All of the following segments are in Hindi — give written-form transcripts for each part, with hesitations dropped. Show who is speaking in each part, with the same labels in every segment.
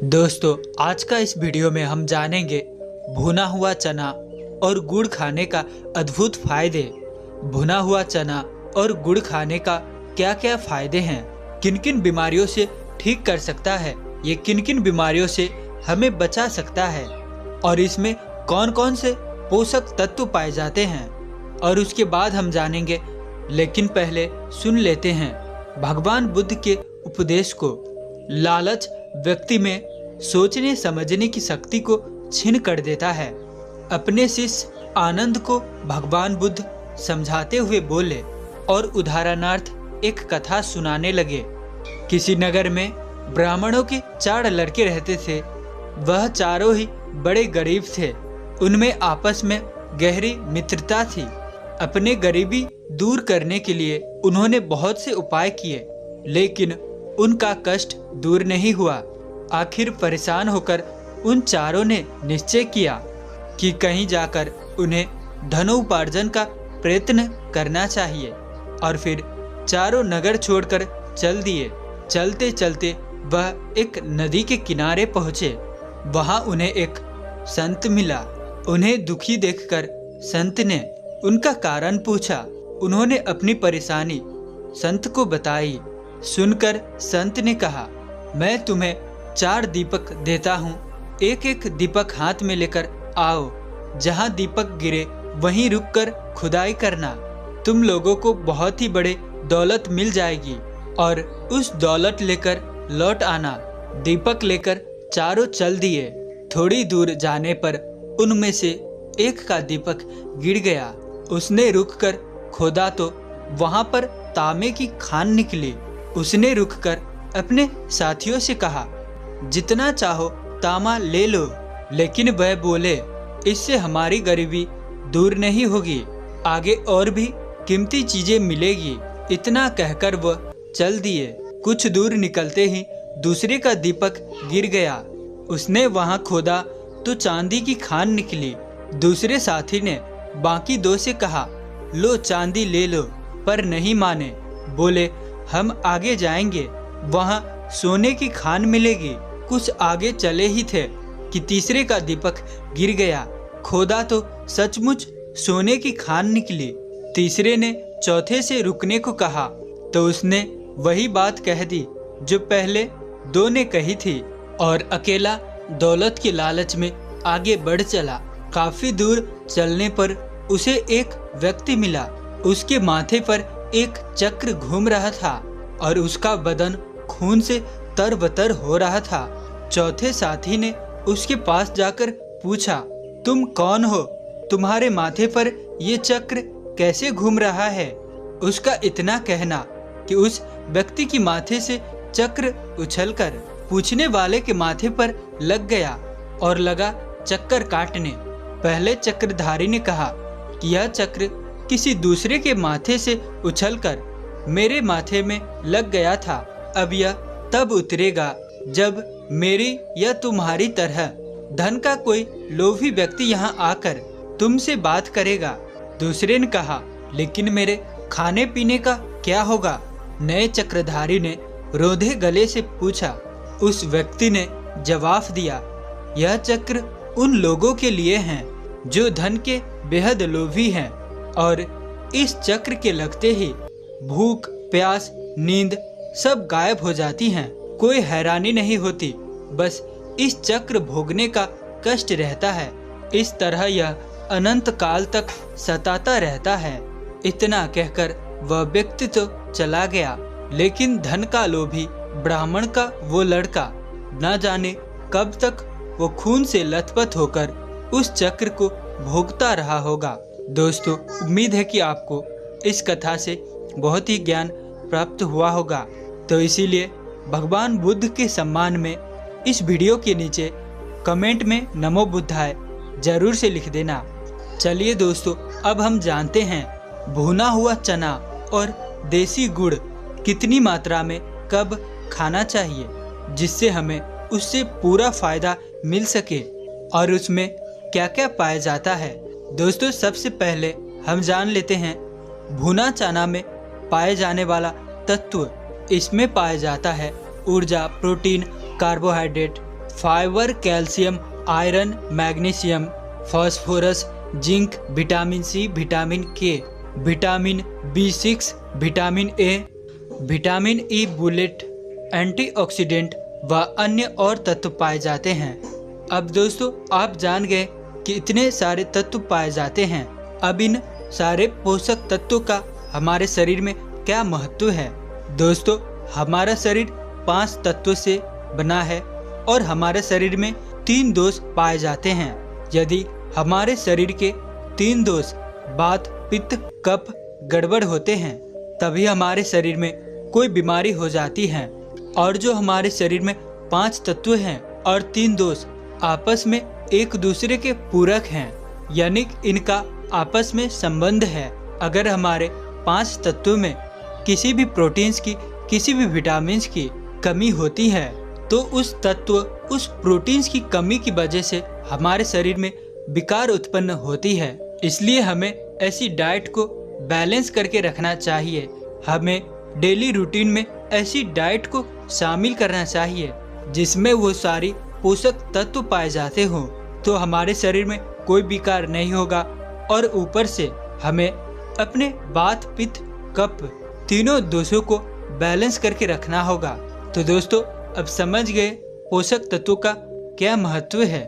Speaker 1: दोस्तों, आज का इस वीडियो में हम जानेंगे भुना हुआ चना और गुड़ खाने का अद्भुत फायदे। भुना हुआ चना और गुड़ खाने का क्या क्या फायदे हैं, किन किन बीमारियों से ठीक कर सकता है, ये किन किन बीमारियों से हमें बचा सकता है और इसमें कौन कौन से पोषक तत्व पाए जाते हैं, और उसके बाद हम जानेंगे। लेकिन पहले सुन लेते हैं भगवान बुद्ध के उपदेश को। लालच व्यक्ति में सोचने समझने की शक्ति को छीन कर देता है। अपने शिष्य आनंद को भगवान बुद्ध समझाते हुए बोले और उदाहरणार्थ एक कथा सुनाने लगे। किसी नगर में ब्राह्मणों के 4 लड़के रहते थे। वह चारों ही बड़े गरीब थे। उनमें आपस में गहरी मित्रता थी। अपने गरीबी दूर करने के लिए उन्होंने बहुत से उपाय किए, लेकिन उनका कष्ट दूर नहीं हुआ। आखिर परेशान होकर उन चारों ने निश्चय किया कि कहीं जाकर उन्हें धनोपार्जन का प्रयत्न करना चाहिए, और फिर चारों नगर छोड़कर चल दिए। चलते चलते वह एक नदी के किनारे पहुँचे। वहाँ उन्हें एक संत मिला। उन्हें दुखी देखकर संत ने उनका कारण पूछा। उन्होंने अपनी परेशानी संत को बताई। सुनकर संत ने कहा, मैं तुम्हें 4 दीपक देता हूँ। एक एक दीपक हाथ में लेकर आओ। जहाँ दीपक गिरे वहीं रुककर खुदाई करना। तुम लोगों को बहुत ही बड़े दौलत मिल जाएगी और उस दौलत लेकर लौट आना। दीपक लेकर चारों चल दिए। थोड़ी दूर जाने पर उनमें से एक का दीपक गिर गया। उसने रुककर खोदा तो वहाँ पर तांबे की खान निकली। उसने रुककर अपने साथियों से कहा, जितना चाहो तांबा ले लो। लेकिन वह बोले, इससे हमारी गरीबी दूर नहीं होगी, आगे और भी कीमती चीजें मिलेगी। इतना कहकर वह चल दिए। कुछ दूर निकलते ही दूसरे का दीपक गिर गया। उसने वहां खोदा तो चांदी की खान निकली। दूसरे साथी ने बाकी 2 से कहा, लो चांदी ले लो, पर नहीं माने। बोले, हम आगे जाएंगे, वहां सोने की खान मिलेगी। कुछ आगे चले ही थे कि तीसरे का दीपक गिर गया। खोदा तो सचमुच सोने की खान निकली। तीसरे ने चौथे से रुकने को कहा तो उसने वही बात कह दी जो पहले 2 ने कही थी, और अकेला दौलत के लालच में आगे बढ़ चला। काफी दूर चलने पर उसे एक व्यक्ति मिला। उसके माथे पर एक चक्र घूम रहा था और उसका बदन खून से तरबतर हो रहा था। चौथे साथी ने उसके पास जाकर पूछा, तुम कौन हो? तुम्हारे माथे पर ये चक्र कैसे घूम रहा है? उसका इतना कहना कि उस व्यक्ति की माथे से चक्र उछलकर पूछने वाले के माथे पर लग गया और लगा चक्कर काटने। पहले चक्रधारी ने कहा कि यह चक्र किसी दूसरे के माथे से उछलकर मेरे माथे में लग गया था। अब यह तब उतरेगा जब मेरी या तुम्हारी तरह धन का कोई लोभी व्यक्ति यहाँ आकर तुमसे बात करेगा। दूसरे ने कहा, लेकिन मेरे खाने पीने का क्या होगा? नए चक्रधारी ने रोधे गले से पूछा। उस व्यक्ति ने जवाब दिया, यह चक्र उन लोगों के लिए हैं जो धन के बेहद लोभी हैं, और इस चक्र के लगते ही भूख, प्यास, नींद सब गायब हो जाती हैं। कोई हैरानी नहीं होती, बस इस चक्र भोगने का कष्ट रहता है। इस तरह यह अनंत काल तक सताता रहता है। इतना कहकर वह व्यक्ति तो चला गया, लेकिन धन का लोभी ब्राह्मण का वो लड़का न जाने कब तक वो खून से लथपथ होकर उस चक्र को भोगता रहा होगा। दोस्तों, उम्मीद है कि आपको इस कथा से बहुत ही ज्ञान प्राप्त हुआ होगा। तो इसीलिए भगवान बुद्ध के सम्मान में इस वीडियो के नीचे कमेंट में नमो बुद्धाय जरूर से लिख देना। चलिए दोस्तों, अब हम जानते हैं भुना हुआ चना और देसी गुड़ कितनी मात्रा में कब खाना चाहिए, जिससे हमें उससे पूरा फायदा मिल सके और उसमें क्या क्या पाया जाता है। दोस्तों, सबसे पहले हम जान लेते हैं भुना चना में पाए जाने वाला तत्व। इसमें पाया जाता है ऊर्जा, protein, carbohydrate, fibre, calcium, iron, magnesium, phosphorus, zinc, vitamin C, vitamin K, vitamin B6, vitamin A, vitamin E, बुलेट, एंटीऑक्सीडेंट व अन्य और तत्व पाए जाते हैं। अब दोस्तों आप जान गए कि इतने सारे तत्व पाए जाते हैं। अब इन सारे पोषक तत्वों का हमारे शरीर में क्या महत्व है। दोस्तों हमारा शरीर 5 तत्वों से बना है और हमारे शरीर में 3 दोष पाए जाते हैं। यदि हमारे शरीर के 3 दोष वात, पित्त, कफ गड़बड़ होते हैं तभी हमारे शरीर में कोई बीमारी हो जाती है। और जो हमारे शरीर में 5 तत्व हैं और 3 दोष आपस में एक दूसरे के पूरक हैं, यानी इनका आपस में संबंध है। अगर हमारे 5 तत्वों में किसी भी प्रोटीन्स की, किसी भी विटामिन्स की कमी होती है तो उस तत्व, उस प्रोटीन्स की कमी की वजह से हमारे शरीर में विकार उत्पन्न होती है। इसलिए हमें ऐसी डाइट को बैलेंस करके रखना चाहिए। हमें डेली रूटीन में ऐसी डाइट को शामिल करना चाहिए जिसमें वो सारी पोषक तत्व पाए जाते हों, तो हमारे शरीर में कोई विकार नहीं होगा। और ऊपर से हमें अपने वात, पित्त, कफ तीनों दोषों को बैलेंस करके रखना होगा। तो दोस्तों अब समझ गए पोषक तत्वों का क्या महत्व है।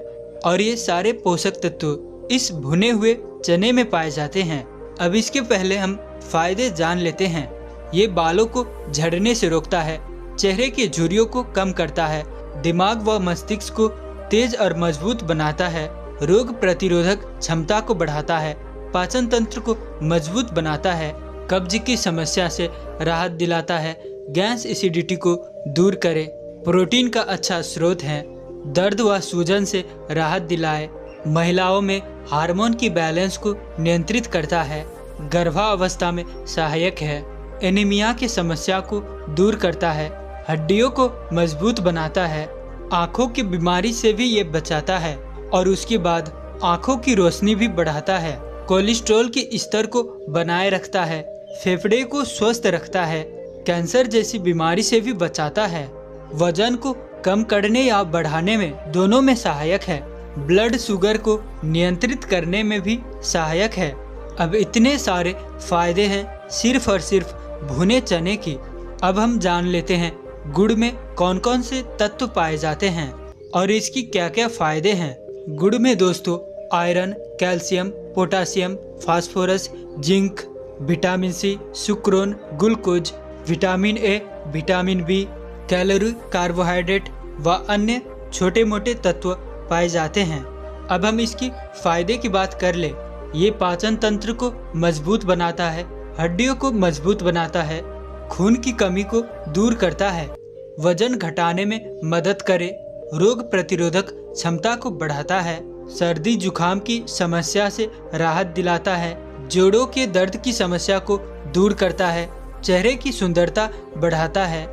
Speaker 1: और ये सारे पोषक तत्व इस भुने हुए चने में पाए जाते हैं। अब इसके पहले हम फायदे जान लेते हैं। ये बालों को झड़ने से रोकता है, चेहरे की झुर्रियों को कम करता है, दिमाग व मस्तिष्क को तेज और मजबूत बनाता है, रोग प्रतिरोधक क्षमता को बढ़ाता है, पाचन तंत्र को मजबूत बनाता है, कब्ज की समस्या से राहत दिलाता है, गैस एसिडिटी को दूर करे, प्रोटीन का अच्छा स्रोत है, दर्द व सूजन से राहत दिलाए, महिलाओं में हार्मोन की बैलेंस को नियंत्रित करता है, गर्भावस्था में सहायक है, एनीमिया की समस्या को दूर करता है, हड्डियों को मजबूत बनाता है, आँखों की बीमारी से भी ये बचाता है और उसके बाद आँखों की रोशनी भी बढ़ाता है, कोलेस्ट्रॉल के स्तर को बनाए रखता है, फेफड़े को स्वस्थ रखता है, कैंसर जैसी बीमारी से भी बचाता है, वजन को कम करने या बढ़ाने में दोनों में सहायक है, ब्लड शुगर को नियंत्रित करने में भी सहायक है। अब इतने सारे फायदे हैं सिर्फ और सिर्फ भुने चने की। अब हम जान लेते हैं गुड़ में कौन कौन से तत्व पाए जाते हैं और इसकी क्या क्या फायदे हैं। गुड़ में दोस्तों iron, calcium, potassium, phosphorus, zinc, vitamin C, सुक्रोन, glucose, vitamin A, vitamin B, calorie, carbohydrate व अन्य छोटे मोटे तत्व पाए जाते हैं। अब हम इसकी फायदे की बात कर ले। ये पाचन तंत्र को मजबूत बनाता है, हड्डियों को मजबूत बनाता है, खून की कमी को दूर करता है, वजन घटाने में मदद करे, रोग प्रतिरोधक क्षमता को बढ़ाता है, सर्दी जुकाम की समस्या से राहत दिलाता है, जोड़ों के दर्द की समस्या को दूर करता है, चेहरे की सुंदरता बढ़ाता है,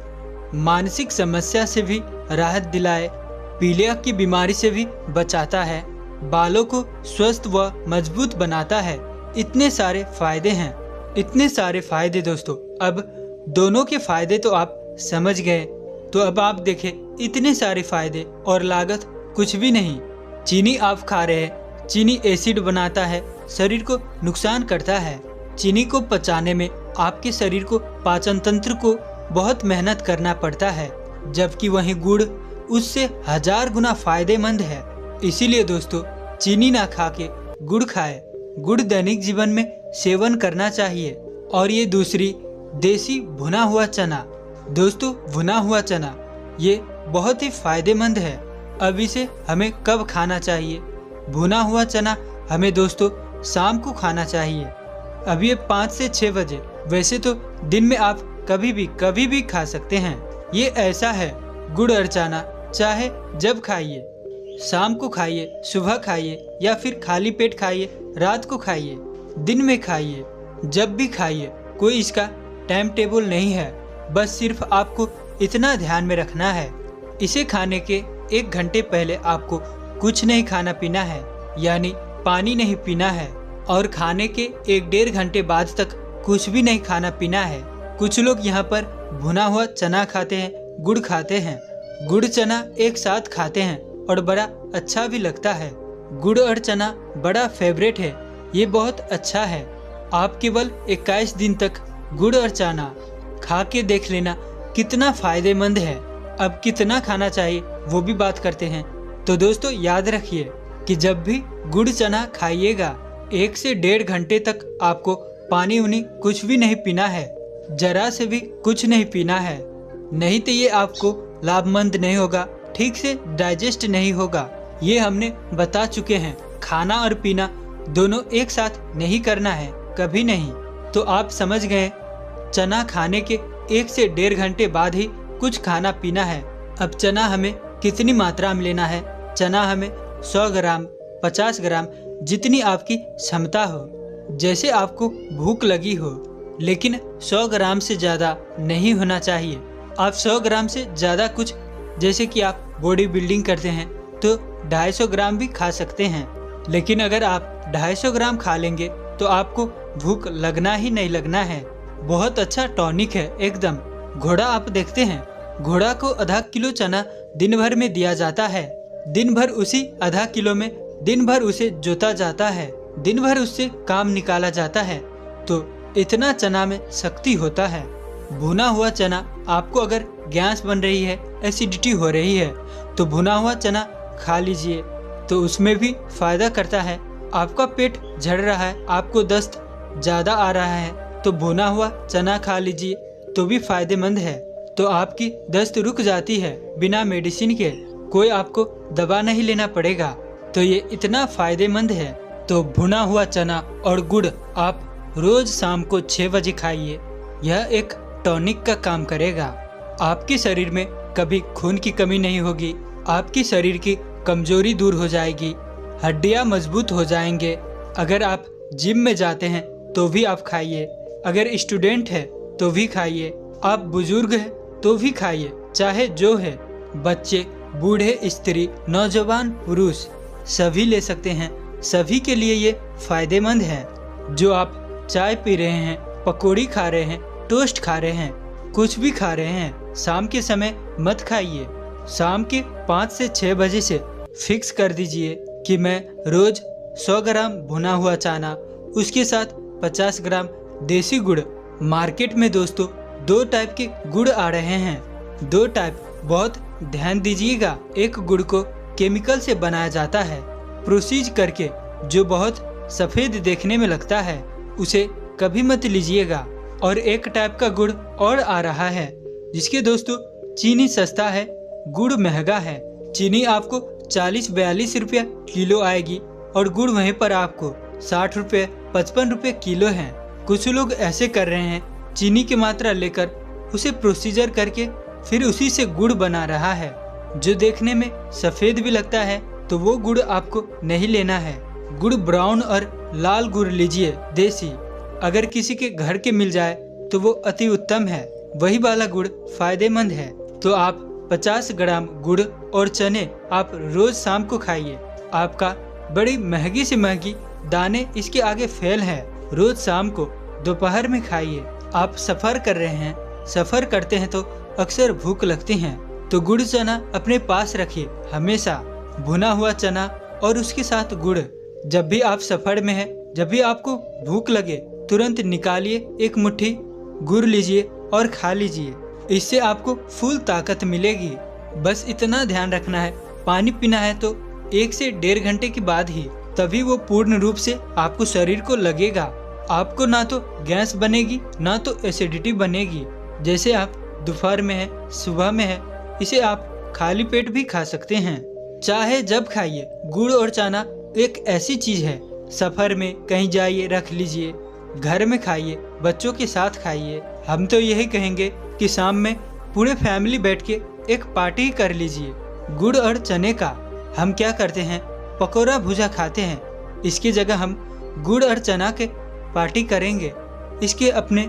Speaker 1: मानसिक समस्या से भी राहत दिलाए, पीलिया की बीमारी से भी बचाता है, बालों को स्वस्थ व मजबूत बनाता है। इतने सारे फायदे हैं, इतने सारे फायदे दोस्तों। अब दोनों के फायदे तो आप समझ गए, तो अब आप देखें इतने सारे फायदे और लागत कुछ भी नहीं। चीनी आप खा रहे हैं, चीनी एसिड बनाता है, शरीर को नुकसान करता है। चीनी को पचाने में आपके शरीर को, पाचन तंत्र को बहुत मेहनत करना पड़ता है, जबकि वहीं गुड़ उससे 1000 गुना फायदेमंद है। इसीलिए दोस्तों चीनी ना खा के गुड़ खाए। गुड़ दैनिक जीवन में सेवन करना चाहिए। और ये दूसरी देसी भुना हुआ चना, दोस्तों भुना हुआ चना ये बहुत ही फायदेमंद है। अब इसे हमें कब खाना चाहिए? भुना हुआ चना हमें दोस्तों शाम को खाना चाहिए। अब ये 5 से 6 बजे, वैसे तो दिन में आप कभी भी खा सकते हैं। ये ऐसा है, गुड़ और चना चाहे जब खाइए, शाम को खाइए, सुबह खाइए या फिर खाली पेट खाइए, रात को खाइए, दिन में खाइए, जब भी खाइए, कोई इसका टाइम टेबल नहीं है। बस सिर्फ आपको इतना ध्यान में रखना है, इसे खाने के 1 घंटे पहले आपको कुछ नहीं खाना पीना है, यानी पानी नहीं पीना है, और खाने के 1-1.5 घंटे बाद तक कुछ भी नहीं खाना पीना है। कुछ लोग यहाँ पर भुना हुआ चना खाते हैं, गुड़ खाते हैं, गुड़ चना एक साथ खाते हैं और बड़ा अच्छा भी लगता है। गुड़ और चना बड़ा फेवरेट है, ये बहुत अच्छा है। आप केवल 21 दिन तक गुड़ और चना खा के देख लेना कितना फायदेमंद है। अब कितना खाना चाहिए वो भी बात करते हैं। तो दोस्तों याद रखिए कि जब भी गुड़ चना खाइएगा 1 से 1.5 घंटे तक आपको पानी उनी कुछ भी नहीं पीना है, जरा से भी कुछ नहीं पीना है, नहीं तो ये आपको लाभमंद नहीं होगा, ठीक से डाइजेस्ट नहीं होगा। ये हमने बता चुके हैं। खाना और पीना दोनों एक साथ नहीं करना है, कभी नहीं। तो आप समझ गए, चना खाने के 1 से 1.5 घंटे बाद ही कुछ खाना पीना है। अब चना हमें कितनी मात्रा में लेना है? चना हमें 100 ग्राम, 50 ग्राम, जितनी आपकी क्षमता हो, जैसे आपको भूख लगी हो, लेकिन 100 ग्राम से ज़्यादा नहीं होना चाहिए। आप 100 ग्राम से ज़्यादा कुछ, जैसे कि आप बॉडी बिल्डिंग करते हैं तो 250 ग्राम भी खा सकते हैं, लेकिन अगर आप 250 ग्राम खा लेंगे तो आपको भूख लगना ही नहीं लगना है। बहुत अच्छा टॉनिक है एकदम। घोड़ा आप देखते हैं, घोड़ा को आधा किलो चना दिन भर में दिया जाता है। दिन भर उसी आधा किलो में दिन भर उसे जोता जाता है, दिन भर उससे काम निकाला जाता है। तो इतना चना में शक्ति होता है। भुना हुआ चना, आपको अगर गैस बन रही है, एसिडिटी हो रही है, तो भुना हुआ चना खा लीजिए, तो उसमें भी फायदा करता है। आपका पेट झड़ रहा है, आपको दस्त ज़्यादा आ रहा है, तो भुना हुआ चना खा लीजिए, तो भी फायदेमंद है। तो आपकी दस्त रुक जाती है बिना मेडिसिन के, कोई आपको दवा नहीं लेना पड़ेगा। तो ये इतना फायदेमंद है। तो भुना हुआ चना और गुड़ आप रोज शाम को 6 बजे खाइए। यह एक टॉनिक का काम करेगा। आपके शरीर में कभी खून की कमी नहीं होगी, आपकी शरीर की कमजोरी दूर हो जाएगी, हड्डियां मजबूत हो जाएंगे। अगर आप जिम में जाते हैं तो भी आप खाइए, अगर स्टूडेंट है तो भी खाइए, आप बुजुर्ग हैं तो भी खाइए, चाहे जो है, बच्चे, बूढ़े, स्त्री, नौजवान, पुरुष, सभी ले सकते हैं। सभी के लिए ये फायदेमंद है। जो आप चाय पी रहे हैं, पकौड़ी खा रहे हैं, टोस्ट खा रहे हैं, कुछ भी खा रहे हैं, शाम के समय मत खाइए। शाम के 5 से 6 बजे से फिक्स कर दीजिए कि मैं रोज 100 ग्राम भुना हुआ चना, उसके साथ 50 ग्राम देसी गुड़। मार्केट में दोस्तों 2 टाइप के गुड़ आ रहे हैं, 2 टाइप, बहुत ध्यान दीजिएगा। एक गुड़ को केमिकल से बनाया जाता है, प्रोसीज करके, जो बहुत सफ़ेद देखने में लगता है, उसे कभी मत लीजिएगा। और एक टाइप का गुड़ और आ रहा है, जिसके दोस्तों चीनी सस्ता है, गुड़ महंगा है। चीनी आपको 40-42 रुपया किलो आएगी और गुड़ वहीं पर आपको 60 रुपये, 55 रुपये किलो है। कुछ लोग ऐसे कर रहे हैं, चीनी की मात्रा लेकर उसे प्रोसीजर करके फिर उसी से गुड़ बना रहा है, जो देखने में सफ़ेद भी लगता है। तो वो गुड़ आपको नहीं लेना है। गुड़ ब्राउन और लाल गुड़ लीजिए, देसी। अगर किसी के घर के मिल जाए तो वो अति उत्तम है, वही वाला गुड़ फायदेमंद है। तो आप 50 ग्राम गुड़ और चने आप रोज शाम को खाइए। आपका बड़ी महंगी से महंगी दाने इसके आगे फेल है। रोज शाम को दोपहर में खाइए। आप सफ़र कर रहे हैं, सफ़र करते हैं तो अक्सर भूख लगती है, तो गुड़ चना अपने पास रखिए हमेशा। भुना हुआ चना और उसके साथ गुड़। जब भी आप सफ़र में हैं, जब भी आपको भूख लगे, तुरंत निकालिए, एक मुट्ठी गुड़ लीजिए और खा लीजिए। इससे आपको फुल ताकत मिलेगी। बस इतना ध्यान रखना है, पानी पीना है तो 1 से 1.5 घंटे के बाद ही, तभी वो पूर्ण रूप से आपको शरीर को लगेगा। आपको ना तो गैस बनेगी, ना तो एसिडिटी बनेगी। जैसे आप दोपहर में है, सुबह में है, इसे आप खाली पेट भी खा सकते हैं, चाहे जब खाइए। गुड़ और चना एक ऐसी चीज है, सफर में कहीं जाइए रख लीजिए, घर में खाइए, बच्चों के साथ खाइए। हम तो यही कहेंगे कि शाम में पूरे फैमिली बैठ के एक पार्टी कर लीजिए गुड़ और चने का। हम क्या करते हैं, पकौड़ा भुजा खाते हैं, इसकी जगह हम गुड़ और चना के पार्टी करेंगे। इसके अपने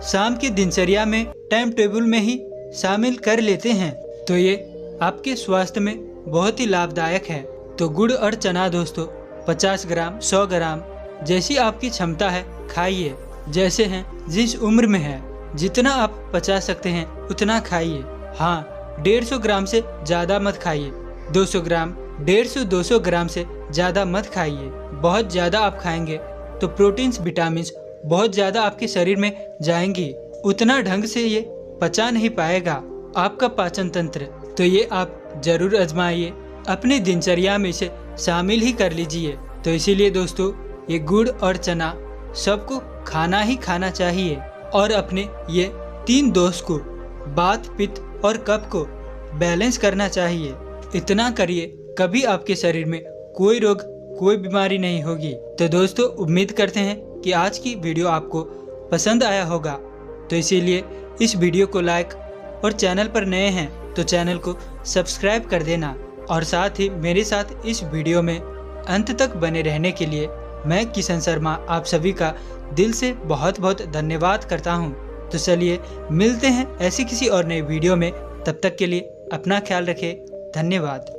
Speaker 1: शाम की दिनचर्या में, टाइम टेबल में ही शामिल कर लेते हैं, तो ये आपके स्वास्थ्य में बहुत ही लाभदायक है। तो गुड़ और चना दोस्तों 50 ग्राम, 100 ग्राम, जैसी आपकी क्षमता है खाइए। जैसे हैं, जिस उम्र में है, जितना आप पचा सकते हैं उतना खाइए। हाँ, 150 ग्राम से ज़्यादा मत खाइए। 200 ग्राम, 150-200 ग्राम से ज़्यादा मत खाइए। बहुत ज़्यादा आप खाएंगे तो प्रोटीन्स, विटामिन्स बहुत ज़्यादा आपके शरीर में जाएंगी, उतना ढंग से ये पचा नहीं पाएगा आपका पाचन तंत्र। तो ये आप जरूर आजमाइए, अपनी दिनचर्या में इसे शामिल ही कर लीजिए। तो इसीलिए दोस्तों, ये गुड़ और चना सबको खाना ही खाना चाहिए और अपने ये 3 दोष को, वात, पित्त और कफ को बैलेंस करना चाहिए। इतना करिए, कभी आपके शरीर में कोई रोग, कोई बीमारी नहीं होगी। तो दोस्तों, उम्मीद करते हैं कि आज की वीडियो आपको पसंद आया होगा। तो इसीलिए इस वीडियो को लाइक और चैनल पर नए हैं तो चैनल को सब्सक्राइब कर देना और साथ ही मेरे साथ इस वीडियो में अंत तक बने रहने के लिए मैं किशन शर्मा आप सभी का दिल से बहुत बहुत धन्यवाद करता हूं। तो चलिए मिलते हैं ऐसी किसी और नई वीडियो में। तब तक के लिए अपना ख्याल रखें। धन्यवाद।